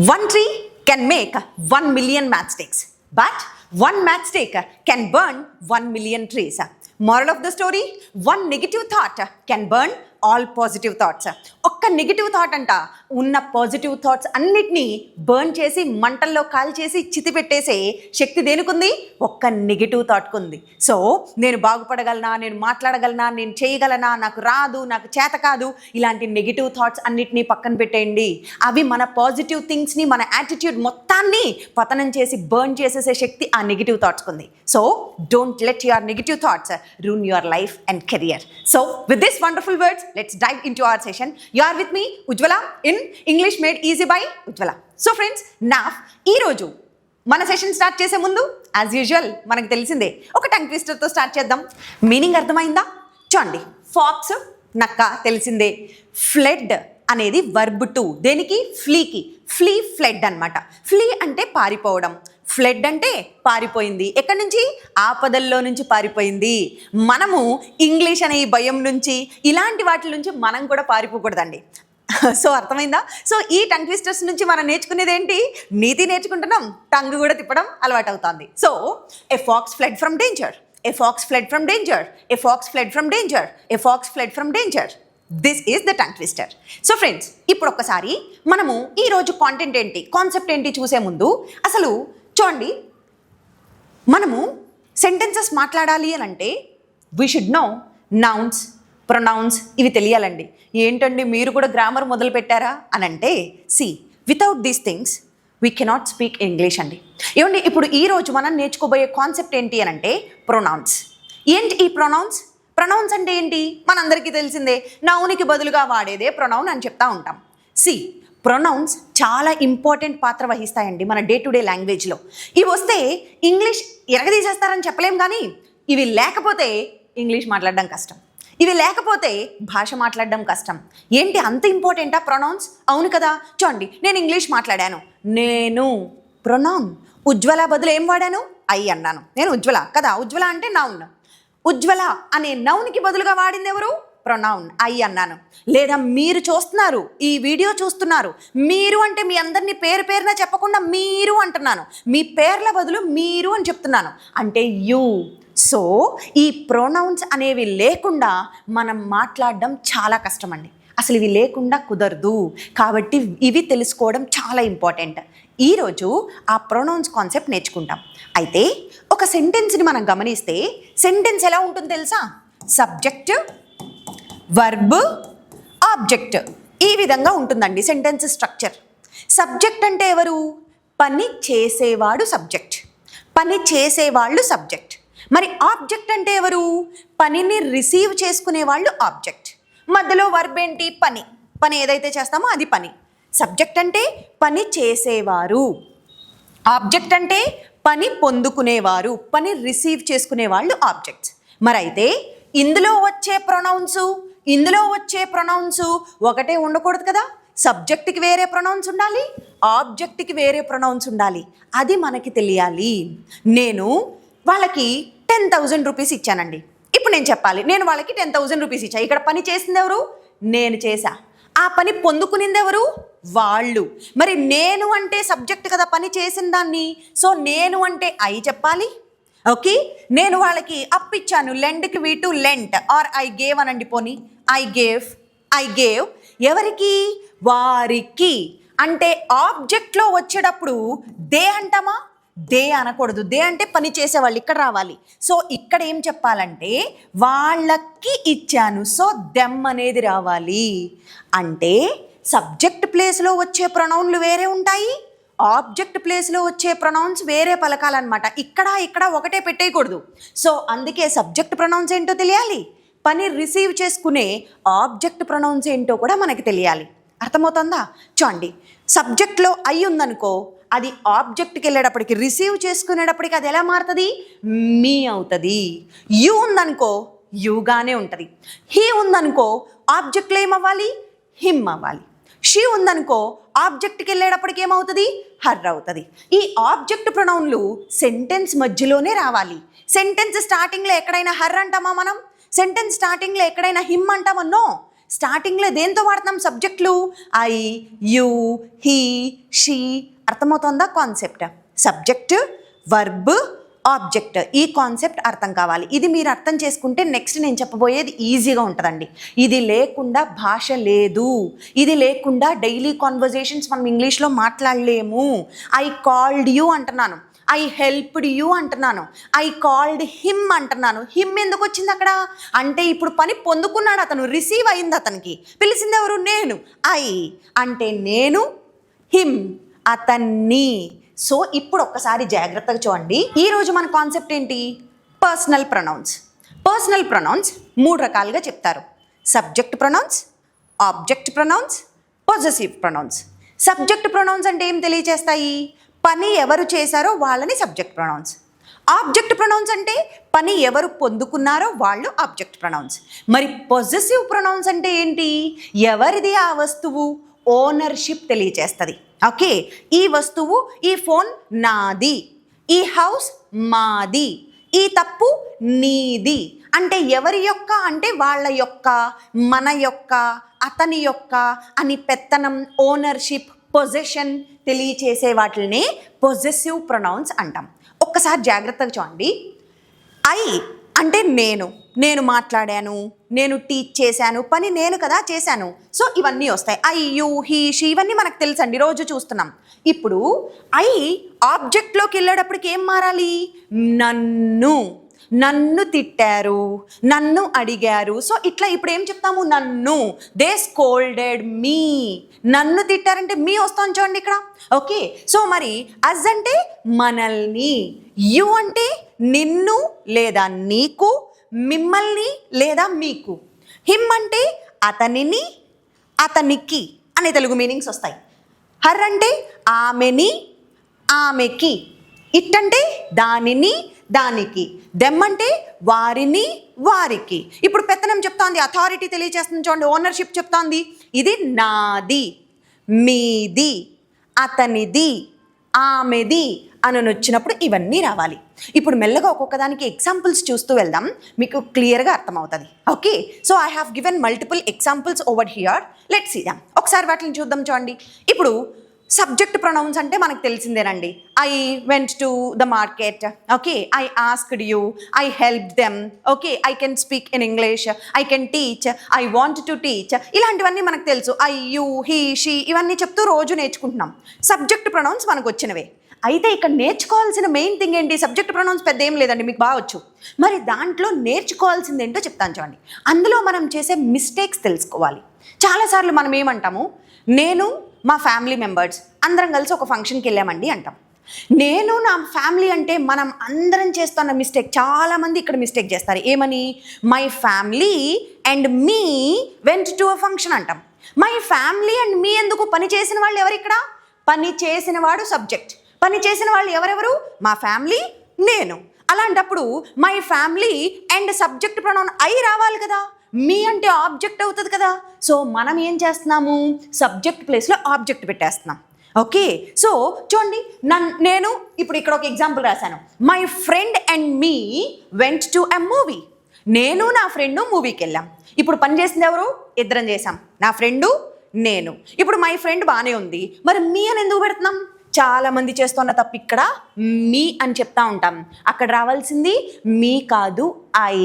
One tree can make 1 million matchsticks, but one matchstick can burn 1 million trees. Moral of the story, one negative thought can burn all positive thoughts. ఒక్క negative thought అంట ఉన్న positive thoughts అన్నిటినీ burn చేసి మంటల్లో call చేసి చితి పెట్టేసే శక్తి దేనికుంది? ఒక్క negative థాట్కు ఉంది. సో నేను బాగుపడగలనా, నేను మాట్లాడగలనా, నేను చేయగలనా, నాకు రాదు, నాకు చేత కాదు, ఇలాంటి నెగిటివ్ థాట్స్ అన్నిటినీ పక్కన పెట్టేయండి. అవి మన పాజిటివ్ థింగ్స్ని, మన యాటిట్యూడ్ మొత్తాన్ని పతనం చేసి బర్న్ చేసేసే శక్తి ఆ నెగిటివ్ థాట్స్కి ఉంది. So don't let your negative thoughts ruin your life and career. So with this wonderful words, let's dive into our session. You are with me, Ujjwala, in English Made Easy by Ujjwala. So friends, now ee roju మన session start చేసే ముందు as usual మనకు తెలిసిందే ఒక tongue ట్విస్టర్తో start చేద్దాం. Meaning అర్థమైందా? చూడండి, pox నక్క తెలిసిందే. ఫ్లెడ్ అనేది వర్బ్ టు, దేనికి? ఫ్లీకి. ఫ్లీ ఫ్లెడ్ అనమాట. ఫ్లీ అంటే పారిపోవడం, ఫ్లెడ్ అంటే పారిపోయింది. ఎక్కడి నుంచి? ఆపదల్లో నుంచి పారిపోయింది. మనము ఇంగ్లీష్ అనే ఈ భయం నుంచి, ఇలాంటి వాటి నుంచి మనం కూడా పారిపోకూడదండి. సో అర్థమైందా? సో ఈ టంగ్ ట్విస్టర్స్ నుంచి మనం నేర్చుకునేది ఏంటి? నీతి నేర్చుకుంటున్నాం, టంగ్ కూడా తిప్పడం అలవాటు అవుతుంది. So a fox fled from danger, a fox fled from danger, a fox fled from danger, a fox fled from danger. This is the tongue twister. So friends, ఇప్పుడు ఒక్కసారి మనము ఈరోజు కాంటెంట్ ఏంటి, కాన్సెప్ట్ ఏంటి చూసే ముందు అసలు చూడండి, మనము సెంటెన్సెస్ మాట్లాడాలి అని అంటే we should know nouns, pronouns, ఇవి తెలియాలండి. ఏంటండి మీరు కూడా గ్రామర్ మొదలు పెట్టారా అని అంటే, see without these things we cannot speak English అండి. ఏమండి, ఇప్పుడు ఈరోజు మనం నేర్చుకోబోయే కాన్సెప్ట్ ఏంటి అని అంటే ప్రొనౌన్స్. ఏంటి ఈ ప్రొనౌన్స్? ప్రొనౌన్స్ అంటే ఏంటి? మనందరికీ తెలిసిందే, నౌనికి బదులుగా వాడేదే ప్రొనౌన్ అని చెప్తా ఉంటాం. సి ప్రొనౌన్స్ చాలా ఇంపార్టెంట్ పాత్ర వహిస్తాయండి మన డే టు డే లాంగ్వేజ్లో. ఇవి వస్తే ఇంగ్లీష్ ఎరగదీసేస్తారని చెప్పలేం, కానీ ఇవి లేకపోతే ఇంగ్లీష్ మాట్లాడడం కష్టం, ఇవి లేకపోతే భాష మాట్లాడడం కష్టం. ఏంటి అంత ఇంపార్టెంటా ప్రొనౌన్స్? అవును కదా. చూడండి, నేను ఇంగ్లీష్ మాట్లాడాను, నేను ప్రొనౌన్. ఉజ్వల బదులు ఏం వాడాను? ఐ అన్నాను. నేను ఉజ్వల కదా, ఉజ్వల అంటే నౌన్. ఉజ్వల అనే నౌన్కి బదులుగా వాడింది ఎవరు? ప్రొనౌన్, ఐ అన్నాను. లేదా మీరు చూస్తున్నారు, ఈ వీడియో చూస్తున్నారు, మీరు అంటే మీ అందరినీ పేరు పేరున చెప్పకుండా మీరు అంటున్నాను, మీ పేర్ల బదులు మీరు అని చెప్తున్నాను, అంటే యూ. సో ఈ ప్రొనౌన్స్ అనేవి లేకుండా మనం మాట్లాడడం చాలా కష్టం అండి. అసలు ఇవి లేకుండా కుదరదు. కాబట్టి ఇవి తెలుసుకోవడం చాలా ఇంపార్టెంట్. ఈరోజు ఆ ప్రొనౌన్స్ కాన్సెప్ట్ నేర్చుకుంటాం. అయితే ఒక సెంటెన్స్ని మనం గమనిస్తే సెంటెన్స్ ఎలా ఉంటుందో తెలుసా? సబ్జెక్ట్, వర్బ్, ఆబ్జెక్ట్, ఈ విధంగా ఉంటుందండి సెంటెన్స్ స్ట్రక్చర్. సబ్జెక్ట్ అంటే ఎవరు? పని చేసేవాడు సబ్జెక్ట్, పని చేసేవాళ్ళు సబ్జెక్ట్. మరి ఆబ్జెక్ట్ అంటే ఎవరు? పనిని రిసీవ్ చేసుకునే వాళ్ళు ఆబ్జెక్ట్. మధ్యలో వర్బ్ ఏంటి? పని. పని ఏదైతే చేస్తామో అది పని. సబ్జెక్ట్ అంటే పని చేసేవారు, ఆబ్జెక్ట్ అంటే పని పొందుకునేవారు, పని రిసీవ్ చేసుకునే వాళ్ళు ఆబ్జెక్ట్స్. మరి అయితే ఇందులో వచ్చే ప్రొనౌన్స్ ఒకటే ఉండకూడదు కదా. సబ్జెక్ట్కి వేరే ప్రొనౌన్స్ ఉండాలి, ఆబ్జెక్ట్కి వేరే ప్రొనౌన్స్ ఉండాలి. అది మనకి తెలియాలి. నేను వాళ్ళకి 10,000 రూపీస్ ఇచ్చానండి. ఇప్పుడు నేను చెప్పాలి, నేను వాళ్ళకి 10,000 రూపీస్ ఇచ్చా. ఇక్కడ పని చేసింది ఎవరు? నేను చేశా. ఆ పని పొందుకునింది ఎవరు? వాళ్ళు. మరి నేను అంటే సబ్జెక్ట్ కదా, పని చేసిన దాన్ని. సో నేను అంటే ఐ చెప్పాలి. ఓకే, నేను వాళ్ళకి అప్పిచ్చాను, లెండ్కి we to lent or I gave అనండి. పోనీ ఐ గేవ్ ఎవరికి? వారికి. అంటే ఆబ్జెక్ట్లో వచ్చేటప్పుడు దే అంటామా? దే అనకూడదు. దే అంటే పని చేసేవాళ్ళు, ఇక్కడ రావాలి. సో ఇక్కడ ఏం చెప్పాలంటే వాళ్ళకి ఇచ్చాను. సో దెమ్ అనేది రావాలి. అంటే సబ్జెక్ట్ ప్లేస్లో వచ్చే ప్రొనౌన్లు వేరే ఉంటాయి, ఆబ్జెక్ట్ ప్లేస్లో వచ్చే ప్రొనౌన్స్ వేరే పలకాలన్నమాట. ఇక్కడ ఒకటే పెట్టేయకూడదు. సో అందుకే సబ్జెక్ట్ ప్రొనౌన్స్ ఏంటో తెలియాలి, పని రిసీవ్ చేసుకునే ఆబ్జెక్ట్ ప్రొనౌన్స్ ఏంటో కూడా మనకి తెలియాలి. అర్థమవుతుందా? చూడండి, సబ్జెక్ట్లో ఐ ఉందనుకో, అది ఆబ్జెక్ట్కి వెళ్ళేటప్పటికి, రిసీవ్ చేసుకునేటప్పటికి అది ఎలా మారుతుంది? మీ అవుతుంది. యూ ఉందనుకో, యూగానే ఉంటుంది. హీ ఉందనుకో, ఆబ్జెక్ట్లో ఏమవ్వాలి? హిమ్ అవ్వాలి. షీ ఉందనుకో, ఆబ్జెక్ట్కి వెళ్ళేటప్పటికి ఏమవుతుంది? హర్ అవుతుంది. ఈ ఆబ్జెక్ట్ ప్రొనౌన్లు సెంటెన్స్ మధ్యలోనే రావాలి. సెంటెన్స్ స్టార్టింగ్లో ఎక్కడైనా హర్ అంటామా మనం? సెంటెన్స్ స్టార్టింగ్లో ఎక్కడైనా హిమ్ అంటామా? నో. స్టార్టింగ్లో దేంతో వాడుతున్నాం సబ్జెక్టులు? I, you, he, she. అర్థమవుతుందా కాన్సెప్ట్? Subject, verb, object. ఈ కాన్సెప్ట్ అర్థం కావాలి. ఇది మీరు అర్థం చేసుకుంటే నెక్స్ట్ నేను చెప్పబోయేది ఈజీగా ఉంటుందండి. ఇది లేకుండా భాష లేదు. ఇది లేకుండా డైలీ కాన్వర్జేషన్స్ మనం ఇంగ్లీష్లో మాట్లాడలేము. ఐ కాల్డ్ యూ అంటున్నాను, ఐ హెల్ప్డ్ యూ అంటున్నాను, ఐ కాల్డ్ హిమ్ అంటున్నాను. హిమ్ ఎందుకు వచ్చింది అక్కడ అంటే ఇప్పుడు పని పొందుకున్నాడు అతను, రిసీవ్ అయింది అతనికి. పిలిచింది ఎవరు? నేను. ఐ అంటే నేను, హిమ్ అతన్ని. సో ఇప్పుడు ఒక్కసారి జాగ్రత్తగా చూడండి. ఈరోజు మన కాన్సెప్ట్ ఏంటి? Personal pronouns. పర్సనల్ ప్రొనౌన్స్ 3 రకాలుగా చెప్తారు: subject pronouns, object pronouns, possessive pronouns. Subject pronouns అంటే ఏం తెలియజేస్తాయి? పని ఎవరు చేశారో వాళ్ళని సబ్జెక్ట్ ప్రొనౌన్స్. ఆబ్జెక్ట్ ప్రొనౌన్స్ అంటే పని ఎవరు పొందుకున్నారో వాళ్ళు ఆబ్జెక్ట్ ప్రొనౌన్స్. మరి పొజెసివ్ ప్రొనౌన్స్ అంటే ఏంటి? ఎవరిది ఆ వస్తువు, ఓనర్షిప్ తెలియజేస్తుంది. ఓకే, ఈ వస్తువు, ఈ ఫోన్ నాది, ఈ హౌస్ మాది, ఈ తప్పు నీది. అంటే ఎవరి యొక్క అంటే వాళ్ళ యొక్క, మన యొక్క, అతని యొక్క అని పెత్తనం, ఓనర్షిప్, పొజెషన్ తెలియచేసే వాటిని పొజెసివ్ ప్రొనౌన్స్ అంటాం. ఒక్కసారి జాగ్రత్తగా చూడండి. ఐ అంటే నేను మాట్లాడాను, నేను టీచ్ చేశాను, పని నేను కదా చేశాను. సో ఇవన్నీ వస్తాయి. ఐ, యు, హీ, షీ ఇవన్నీ మనకు తెలుసండి, రోజు చూస్తున్నాం. ఇప్పుడు ఐ ఆబ్జెక్ట్లోకి వెళ్ళేటప్పటికి ఏం మారాలి? నన్ను తిట్టారు, నన్ను అడిగారు. సో ఇట్లా ఇప్పుడు ఏం చెప్తాము? నన్ను. They scolded me. నన్ను తిట్టారంటే మీ వస్తాను చూడండి ఇక్కడ. ఓకే, సో మరి అజ్ అంటే మనల్ని, యు అంటే నిన్ను లేదా నీకు, మిమ్మల్ని లేదా మీకు, హిమ్ అంటే అతనిని, అతనికి అనే తెలుగు మీనింగ్స్ వస్తాయి. హర్ అంటే ఆమెని, ఆమెకి, ఇట్ అంటే దానిని, దానికి, దెమ్ అంటే వారిని, వారికి. ఇప్పుడు పెత్తనం చెప్తోంది, అథారిటీ తెలియజేస్తుంది చూడండి, ఓనర్షిప్ చెప్తోంది. ఇది నాది, మీది, అతనిది, ఆమెది అని వచ్చినప్పుడు ఇవన్నీ రావాలి. ఇప్పుడు మెల్లగా ఒక్కొక్క దానికి ఎగ్జాంపుల్స్ చూస్తూ వెళ్దాం, మీకు క్లియర్గా అర్థమవుతుంది. Okay, so I have given multiple examples over here. Let's see them. ఒకసారి వాటిని చూద్దాం చూడండి. ఇప్పుడు సబ్జెక్ట్ ప్రొనౌన్స్ అంటే మనకు తెలిసిందేనండి. I went to the market. Okay, I asked you, I help them. Okay, I can speak in English, I can teach, I want to teach. ఇలాంటివన్నీ మనకు తెలుసు. ఐ, యూ, హీ, షీ ఇవన్నీ చెప్తూ రోజు నేర్చుకుంటున్నాం. సబ్జెక్ట్ ప్రొనౌన్స్ మనకు వచ్చినవే. అయితే ఇక్కడ నేర్చుకోవాల్సిన మెయిన్ థింగ్ ఏంటి? సబ్జెక్ట్ ప్రొనౌన్స్ పెద్ద ఏం లేదండి, మీకు బాగా వచ్చు. మరి దాంట్లో నేర్చుకోవాల్సింది ఏంటో చెప్తాను చూడండి. అందులో మనం చేసే మిస్టేక్స్ తెలుసుకోవాలి. చాలాసార్లు మనం ఏమంటాము? నేను, మా ఫ్యామిలీ మెంబర్స్ అందరం కలిసి ఒక ఫంక్షన్కి వెళ్ళామండి అంటాం. నేను, నా ఫ్యామిలీ అంటే మనం అందరం చేస్తున్న మిస్టేక్. చాలామంది ఇక్కడ మిస్టేక్ చేస్తారు. ఏమని? My family and me went to a function అంటాం. మై ఫ్యామిలీ అండ్ మీ ఎందుకు? పని చేసిన వాళ్ళు ఎవరు ఇక్కడ? పని చేసిన వాడు సబ్జెక్ట్. పని చేసిన వాళ్ళు ఎవరెవరు? మా ఫ్యామిలీ, నేను. అలాంటప్పుడు my family and subject pronoun I రావాలి కదా. మీ అంటే ఆబ్జెక్ట్ అవుతుంది కదా. సో మనం ఏం చేస్తున్నాము? సబ్జెక్ట్ ప్లేస్లో ఆబ్జెక్ట్ పెట్టేస్తున్నాం. ఓకే, సో చూడండి, నేను ఇప్పుడు ఇక్కడ ఒక ఎగ్జాంపుల్ రాశాను. My friend and me went to a movie. నేను, నా ఫ్రెండ్ మూవీకి వెళ్ళాం. ఇప్పుడు పని చేసింది ఎవరు? ఇద్దరం చేసాం, నా ఫ్రెండు, నేను. ఇప్పుడు మై ఫ్రెండ్ బాగానే ఉంది, మరి మీ అని ఎందుకు పెడుతున్నాం? చాలామంది చేస్తున్న తప్పు ఇక్కడ మీ అని చెప్తా ఉంటాం. అక్కడ రావాల్సింది మీ కాదు, ఐ.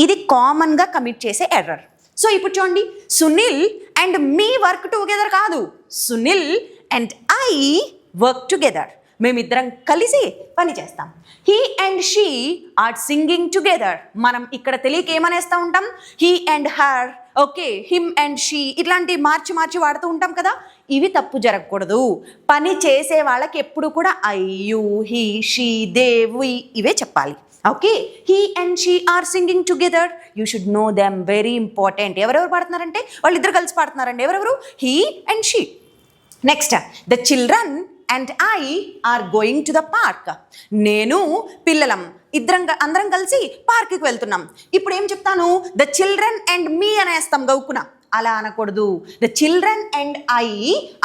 ఇది కామన్గా కమిట్ చేసే ఎర్రర్. సో ఇప్పుడు చూడండి, Sunil and me work together కాదు, Sunil and I work together. మేమిద్దరం కలిసి పని చేస్తాం. He and she are singing together. మనం ఇక్కడ తెలియక ఏమనేస్తూ ఉంటాం? He and her, okay, him and she ఇట్లాంటి మార్చి వాడుతూ ఉంటాం కదా. ఇవి తప్పు జరగకూడదు. పని చేసే వాళ్ళకి ఎప్పుడు కూడా I, you, he, she, they, we ఇవే చెప్పాలి. Okay, he and she are singing together. You should know them, very important. ఎవరెవరు పాడుతున్నారంటే వాళ్ళిద్దరు కలిసి పాడుతున్నారండి. ఎవరెవరు? He and she. Next, the children and I are going to the park. నేను, పిల్లలం అందరం కలిసి పార్క్కి వెళ్తున్నాం. ఇప్పుడు ఏం చెప్తాను? ద చిల్డ్రన్ అండ్ మీ అనేస్తాం గౌకున. అలా అనకూడదు. The children and I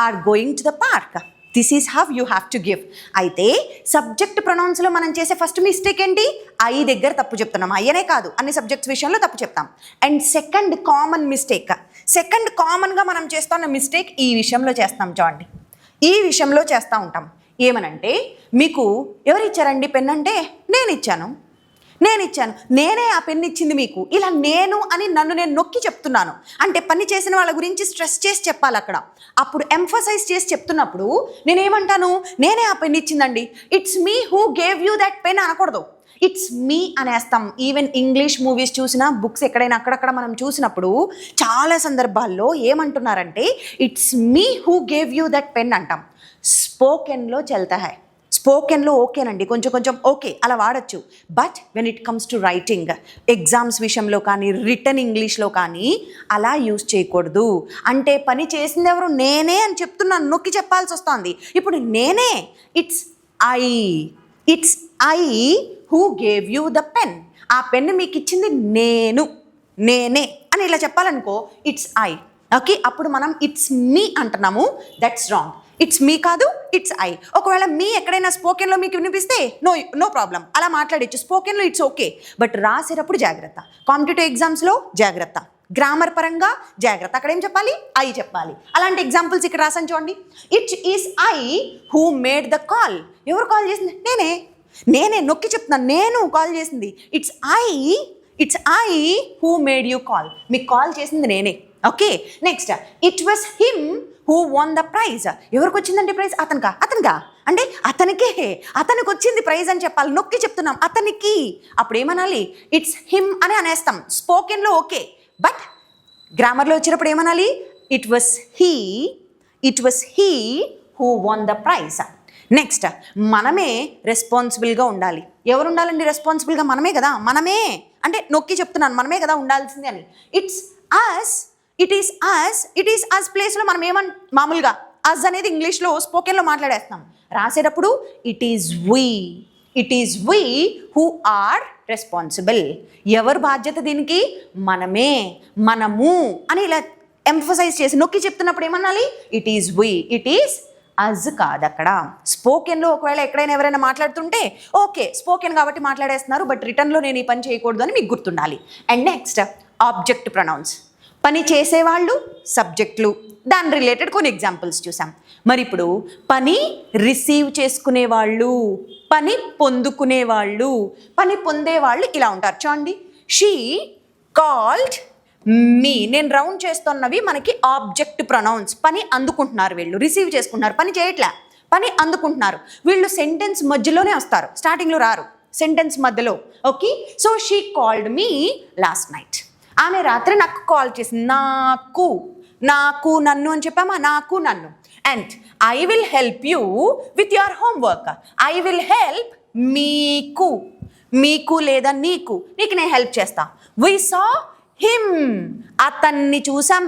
are going to the park. This is how you have to give. అయితే సబ్జెక్ట్ ప్రొనౌన్స్లో మనం చేసే ఫస్ట్ మిస్టేక్ ఏంటి? ఐ దగ్గర తప్పు చెప్తున్నాం. అయ్యనే కాదు, అన్ని సబ్జెక్ట్స్ విషయంలో తప్పు చెప్తాం. And second common mistake, second కామన్గా మనం చేస్తున్న మిస్టేక్ ఈ విషయంలో చేస్తాం. చూడండి, ఈ విషయంలో చేస్తూ ఉంటాం. ఏమనంటే, మీకు ఎవరు ఇచ్చారండి పెన్ అంటే నేను ఇచ్చాను, నేనే ఆ పెన్ ఇచ్చింది మీకు. ఇలా నేను అని నన్ను నేను నొక్కి చెప్తున్నాను అంటే పని చేసిన వాళ్ళ గురించి స్ట్రెస్ చేసి చెప్పాలి అక్కడ. అప్పుడు ఎంఫసైజ్ చేసి చెప్తున్నప్పుడు నేనేమంటాను, నేనే ఆ పెన్ ఇచ్చిందండి, it's me who gave you that pen అనకూడదు, ఇట్స్ మీ అనేస్తాం. ఈవెన్ ఇంగ్లీష్ మూవీస్ చూసినా, బుక్స్ ఎక్కడైనా అక్కడక్కడ మనం చూసినప్పుడు చాలా సందర్భాల్లో ఏమంటున్నారంటే it's me who gave you that pen అంటాం. స్పోకెన్లో చల్తా హై, స్పోకెన్లో ఓకేనండి, కొంచెం ఓకే అలా వాడచ్చు. But when it comes to writing, exams విషయంలో కానీ రిటర్న్ ఇంగ్లీష్లో కానీ అలా యూజ్ చేయకూడదు. అంటే పని చేసింది ఎవరు? నేనే అని చెప్తున్నాను, నొక్కి చెప్పాల్సి వస్తుంది. ఇప్పుడు నేనే, it's I who gave you the pen. ఆ పెన్ మీకు ఇచ్చింది నేనే అని ఇలా చెప్పాలనుకో, ఇట్స్ ఐ. ఓకే, అప్పుడు మనం ఇట్స్ మీ అంటున్నాము, దట్స్ రాంగ్. ఇట్స్ మీ కాదు, ఇట్స్ ఐ. ఒకవేళ మీ ఎక్కడైనా స్పోకెన్లో మీకు వినిపిస్తే నో ప్రాబ్లం, అలా మాట్లాడచ్చు. స్పోకెన్లో ఇట్స్ ఓకే, బట్ రాసేటప్పుడు జాగ్రత్త. కాంపిటేటివ్ ఎగ్జామ్స్లో జాగ్రత్త, గ్రామర్ పరంగా జాగ్రత్త. అక్కడ ఏం చెప్పాలి? ఐ చెప్పాలి. అలాంటి ఎగ్జాంపుల్స్ ఇక్కడ రాసాను చూడండి. It is I who made the call. ఎవరు కాల్ చేసింది? నేనే నొక్కి చెప్తున్నాను, నేను కాల్ చేసింది. It's I who made you call. మీకు కాల్ చేసింది నేనే. Okay, next, it was him who won the prize. ఎవరికి వచ్చిందండి ప్రైజ్? అతనికా అంటే అతనికి వచ్చింది ప్రైజ్ అని చెప్పాలి, నొక్కి చెప్తున్నాం అతనికి. అప్పుడు ఏమనాలి? ఇట్స్ హిమ్ అని అనేస్తాం. స్పోకెన్లో ఓకే, బట్ గ్రామర్లో వచ్చినప్పుడు ఏమనాలి? It was he who won the prize. Next, మనమే రెస్పాన్సిబుల్గా ఉండాలి. ఎవరు ఉండాలండి రెస్పాన్సిబుల్గా? మనమే కదా. మనమే అంటే నొక్కి చెప్తున్నాను, మనమే కదా ఉండాల్సింది అని. ఇట్ ఈస్ అస్ ప్లేస్లో మనం మామూలుగా అస్ అనేది ఇంగ్లీష్లో స్పోకెన్లో మాట్లాడేస్తున్నాం. రాసేటప్పుడు it is we who are responsible. ఎవరు బాధ్యత దీనికి? మనము అని ఇలా ఎంఫసైజ్ చేసి నొక్కి చెప్తున్నప్పుడు ఏమనాలి? It is we, it is us కాదు. అక్కడ స్పోకెన్లో ఒకవేళ ఎక్కడైనా ఎవరైనా మాట్లాడుతుంటే ఓకే, స్పోకెన్ కాబట్టి మాట్లాడేస్తున్నారు, బట్ రిటర్న్లో నేను ఈ పని చేయకూడదు అని మీకు గుర్తుండాలి. And next, object pronouns. పని చేసేవాళ్ళు, సబ్జెక్టులు, దాని రిలేటెడ్ కొన్ని ఎగ్జాంపుల్స్ చూసాం. మరి ఇప్పుడు పని రిసీవ్ చేసుకునేవాళ్ళు, పని పొందుకునేవాళ్ళు, పని పొందేవాళ్ళు ఇలా ఉంటారు. చూడండి, షీ కాల్డ్ మీ. నేను రౌండ్ చేస్తున్నవి మనకి ఆబ్జెక్ట్ ప్రొనౌన్స్. పని అందుకుంటున్నారు వీళ్ళు, రిసీవ్ చేసుకుంటున్నారు, పని చేయట్లే, పని అందుకుంటున్నారు. వీళ్ళు సెంటెన్స్ మధ్యలోనే వస్తారు, స్టార్టింగ్లో రారు, సెంటెన్స్ మధ్యలో. Okay, so she called me last night. ఆమె రాత్రి నాకు కాల్ చేసింది. నన్ను అని చెప్పామా, నన్ను. And I will help you with your homework. I will help మీకు లేదా నీకు నేను హెల్ప్ చేస్తా. వి సా హిమ్. అతన్ని చూసాం.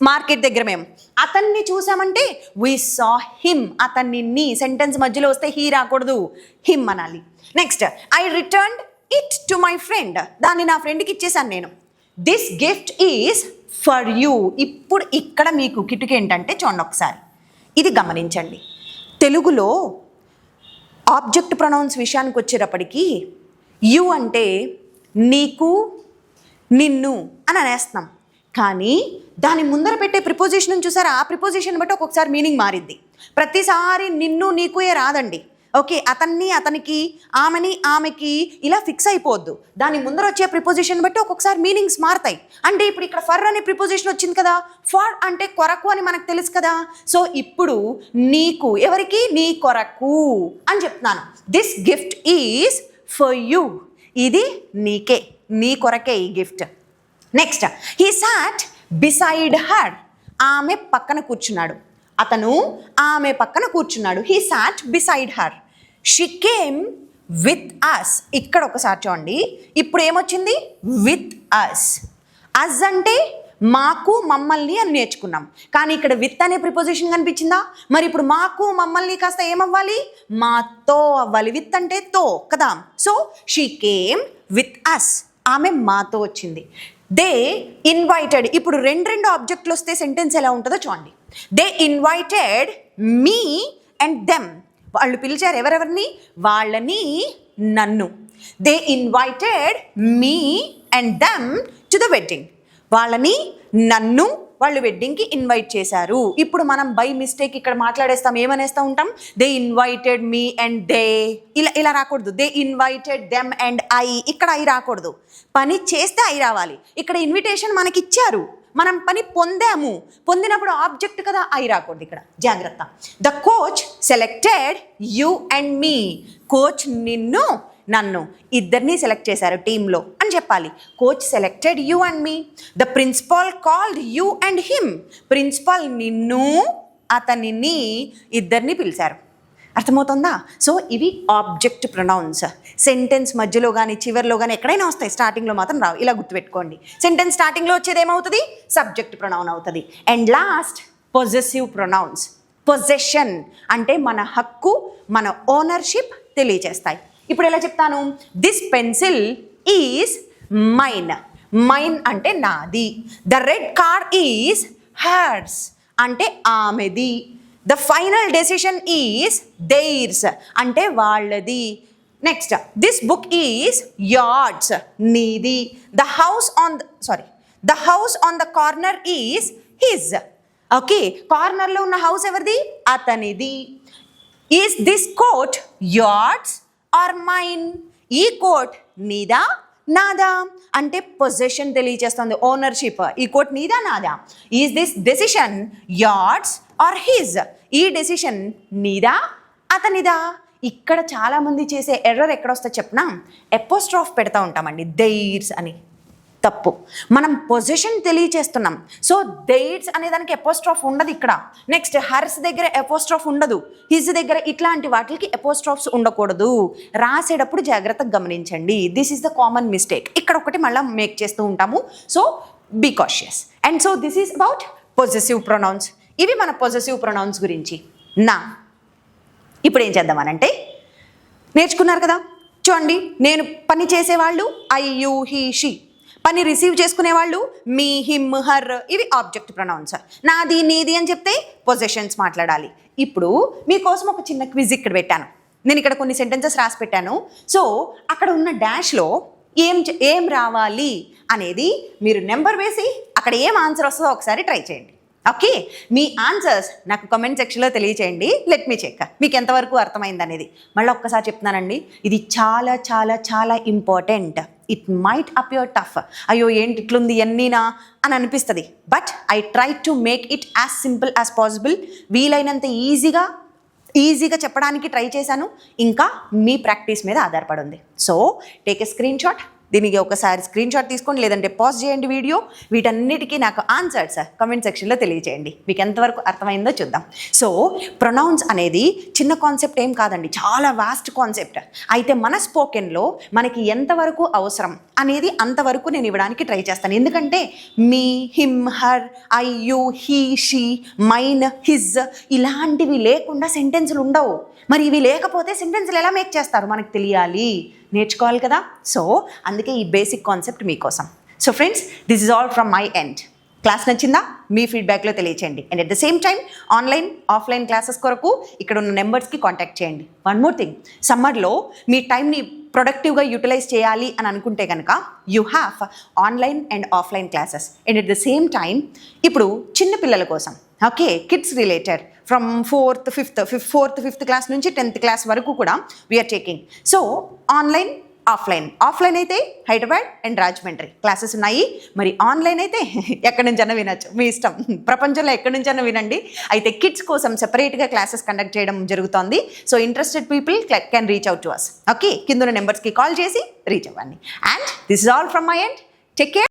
మార్కెట్ దగ్గర మేము అతన్ని చూసామంటే వి సా హిమ్. అతన్ని సెంటెన్స్ మధ్యలో వస్తే హీ రాకూడదు, హిమ్ అనాలి. Next, I returned it to my friend. దాన్ని నా ఫ్రెండ్కి ఇచ్చేసాను నేను. This gift is for you. ఇప్పుడు ఇక్కడ మీకు కిటుకు ఏంటంటే చూడండి ఒకసారి, ఇది గమనించండి. తెలుగులో ఆబ్జెక్ట్ ప్రొనౌన్స్ విషయానికి వచ్చేటప్పటికి యు అంటే నీకు, నిన్ను అని అనేస్తున్నాం. కానీ దాని ముందర పెట్టే ప్రిపోజిషన్ చూసారా, ఆ ప్రిపోజిషన్ బట్టి ఒక్కొక్కసారి మీనింగ్ మారిద్ది. ప్రతిసారి నిన్ను నీకుయే రాదండి. ఓకే, అతన్ని అతనికి, ఆమెని ఆమెకి ఇలా ఫిక్స్ అయిపోవద్దు. దాని ముందర వచ్చే ప్రిపోజిషన్ బట్టి ఒక్కొక్కసారి మీనింగ్స్ మారుతాయి. అంటే ఇప్పుడు ఇక్కడ ఫర్ అనే ప్రిపోజిషన్ వచ్చింది కదా, ఫర్ అంటే కొరకు అని మనకు తెలుసు కదా. సో ఇప్పుడు నీకు, ఎవరికి? నీ కొరకు అని చెప్తున్నాను. This gift is for you. ఇది నీకే, నీ కొరకే ఈ gift. Next, he sat beside her. ఆమె పక్కన కూర్చున్నాడు. అతను ఆమె పక్కన కూర్చున్నాడు. He sat beside her. She came with us. ఇక్కడ ఒకసారి చూడండి, ఇప్పుడు ఏమొచ్చింది? With us. అస్ అంటే మాకు, మమ్మల్ని అని నేర్చుకున్నాం. కానీ ఇక్కడ విత్ అనే ప్రిపోజిషన్ కనిపించిందా? మరి ఇప్పుడు మాకు మమ్మల్ని కాస్త ఏమవ్వాలి? మాతో అవ్వాలి. విత్ అంటే తో కదా. So she came with us. ఆమె మాతో వచ్చింది. They invited. ఇప్పుడు రెండు ఆబ్జెక్టులు వస్తే సెంటెన్స్ ఎలా ఉంటుందో చూడండి. They invited me and them. వాళ్ళు పిలిచారు ఎవరెవరిని? వాళ్ళని, నన్ను. They invited me and them to the wedding. వాళ్ళని, నన్ను వాళ్ళు వెడ్డింగ్కి ఇన్వైట్ చేశారు. ఇప్పుడు మనం బై మిస్టేక్ ఇక్కడ మాట్లాడేస్తాం, ఏమనేస్తూ ఉంటాం? They invited me and they, ఇలా రాకూడదు. They invited them and I, ఇక్కడ ఐ రాకూడదు. పని చేస్తే ఐ రావాలి. ఇక్కడ ఇన్విటేషన్ మనకి ఇచ్చారు, మనం పని పొందాము, పొందినప్పుడు ఆబ్జెక్ట్ కదా, ఐ రాకూడదు ఇక్కడ, జాగ్రత్త. The coach selected you and me. Coach నిన్ను, నన్ను ఇద్దరిని సెలెక్ట్ చేశారు టీంలో అని చెప్పాలి. Coach selected you and me. The principal called you and him. Principal నిన్ను, అతనిని, ఇద్దరిని పిలిచారు. అర్థమవుతుందా? సో ఇవి ఆబ్జెక్ట్ ప్రొనౌన్స్. సెంటెన్స్ మధ్యలో కానీ చివరిలో కానీ ఎక్కడైనా వస్తాయి, స్టార్టింగ్లో మాత్రం రావు. ఇలా గుర్తుపెట్టుకోండి. సెంటెన్స్ స్టార్టింగ్లో వచ్చేది ఏమవుతుంది? సబ్జెక్ట్ ప్రొనౌన్ అవుతుంది. And last possessive pronouns. Possession అంటే మన హక్కు, మన ఓనర్షిప్ తెలియజేస్తాయి. ఇప్పుడు ఎలా చెప్తాను? This pencil is mine. Mine అంటే నాది. The red car is hers అంటే ఆమెది. The final decision is theirs అంటే వాళ్ళది. Next, this book is yours నీది. The house on the corner is his. Okay, కార్నర్లో ఉన్న హౌస్ ఎవరిది? అతనిది. Is this coat yours or mine? ఈ కోట్ నీదా, నాదా అంటే పొజెషన్ తెలియజేస్తుంది, ఓనర్షిప్. ఈ కోట్ నీదా, నాదా? Is this decision yours or his? ఈ డెసిషన్ నీదా, అతనిదా? ఇక్కడ చాలామంది చేసే ఎర్రర్ ఎక్కడొస్తా చెప్పనా? ఎపోస్ట్రాఫ్ పెడతా ఉంటామండి, దెయిర్స్ అని. తప్పు. మనం పొజిషన్ తెలియచేస్తున్నాం. సో దెయిర్స్ అనే దానికి ఎపోస్ట్రాఫ్ ఉండదు ఇక్కడ. నెక్స్ట్, హర్స్ దగ్గర ఎపోస్ట్రాఫ్ ఉండదు, హిజ్ దగ్గర, ఇట్లాంటి వాటికి ఎపోస్ట్రాఫ్స్ ఉండకూడదు. రాసేటప్పుడు జాగ్రత్తగా గమనించండి. This is the common mistake. ఇక్కడ ఒకటి మళ్ళీ మేక్ చేస్తూ ఉంటాము. So be cautious. And so this is about possessive pronouns. ఇవి మన పొజెసివ్ ప్రొనౌన్స్ గురించి. ఇప్పుడు ఏం చేద్దామనంటే, నేర్చుకున్నారు కదా, చూడండి. నేను పని చేసేవాళ్ళు ఐ, యూ, హీ, షీ. పని రిసీవ్ చేసుకునేవాళ్ళు మీ, హిమ్, హర్. ఇవి ఆబ్జెక్ట్ ప్రొనౌన్స్. నాది, నీది అని చెప్తే పొజెషన్స్ మాట్లాడాలి. ఇప్పుడు మీకోసం ఒక చిన్న క్విజ్ ఇక్కడ పెట్టాను. నేను ఇక్కడ కొన్ని సెంటెన్సెస్ రాసి పెట్టాను. సో అక్కడ ఉన్న డాష్లో ఏం రావాలి అనేది మీరు నెంబర్ వేసి అక్కడ ఏం ఆన్సర్ వస్తుందో ఒకసారి ట్రై చేయండి. ఓకే, మీ ఆన్సర్స్ నాకు కమెంట్ సెక్షన్లో తెలియచేయండి. లెట్ మీ చెక్ మీకు ఎంతవరకు అర్థమైంది అనేది. మళ్ళీ ఒక్కసారి చెప్తున్నానండి, ఇది చాలా చాలా చాలా important. It might appear tough. అయ్యో ఏంటి ఇట్లుంది ఎన్నీనా అని అనిపిస్తుంది. But I try to make it as simple as possible. వీలైనంత ఈజీగా చెప్పడానికి ట్రై చేశాను. ఇంకా మీ ప్రాక్టీస్ మీద ఆధారపడి ఉంది. So take a screen shot. దీనికి ఒకసారి స్క్రీన్ షాట్ తీసుకోండి, లేదంటే పాజ్ చేయండి వీడియో. వీటన్నిటికీ నాకు ఆన్సర్స్ కమెంట్ సెక్షన్లో తెలియజేయండి. మీకు ఎంతవరకు అర్థమైందో చూద్దాం. సో ప్రొనౌన్స్ అనేది చిన్న కాన్సెప్ట్ ఏం కాదండి, చాలా వాస్ట్ కాన్సెప్ట్. అయితే మన స్పోకెన్లో మనకి ఎంతవరకు అవసరం అనేది అంతవరకు నేను ఇవ్వడానికి ట్రై చేస్తాను. ఎందుకంటే me, him, her, I, you, he, she, mine, his ఇలాంటివి లేకుండా సెంటెన్సులు ఉండవు. మరి ఇవి లేకపోతే సెంటెన్సులు ఎలా మేక్ చేస్తారు మనకు తెలియాలి, నేర్చుకోవాలి కదా. సో అందుకే ఈ బేసిక్ కాన్సెప్ట్ మీకోసం. So friends, this is all from my end. Class నచ్చిందా? మీ ఫీడ్బ్యాక్లో తెలియచేయండి. And at the same time online, offline classes కొరకు ఇక్కడ ఉన్న నెంబర్స్కి కాంటాక్ట్ చేయండి. వన్ మోర్ థింగ్, సమ్మర్లో మీ టైంని ప్రొడక్టివ్గా యూటిలైజ్ చేయాలి అని అనుకుంటే కనుక you have online and offline classes. And at the same time ఇప్పుడు చిన్న పిల్లల కోసం, okay, kids related from 4th, 5th class నుంచి 10th క్లాస్ వరకు కూడా we're taking. So online, offline అయితే హైదరాబాద్ అండ్ రాజమండ్రి క్లాసెస్ ఉన్నాయి. మరి ఆన్లైన్ అయితే ఎక్కడి నుంచైనా వినొచ్చు, మీ ఇష్టం, ప్రపంచంలో ఎక్కడి నుంచైనా వినండి. అయితే కిడ్స్ కోసం సెపరేట్గా క్లాసెస్ కండక్ట్ చేయడం జరుగుతోంది. So interested people can reach out to us. Okay, కింద నెంబర్స్కి కాల్ చేసి రీచ్ అవ్వండి. And this is all from my end. Take care.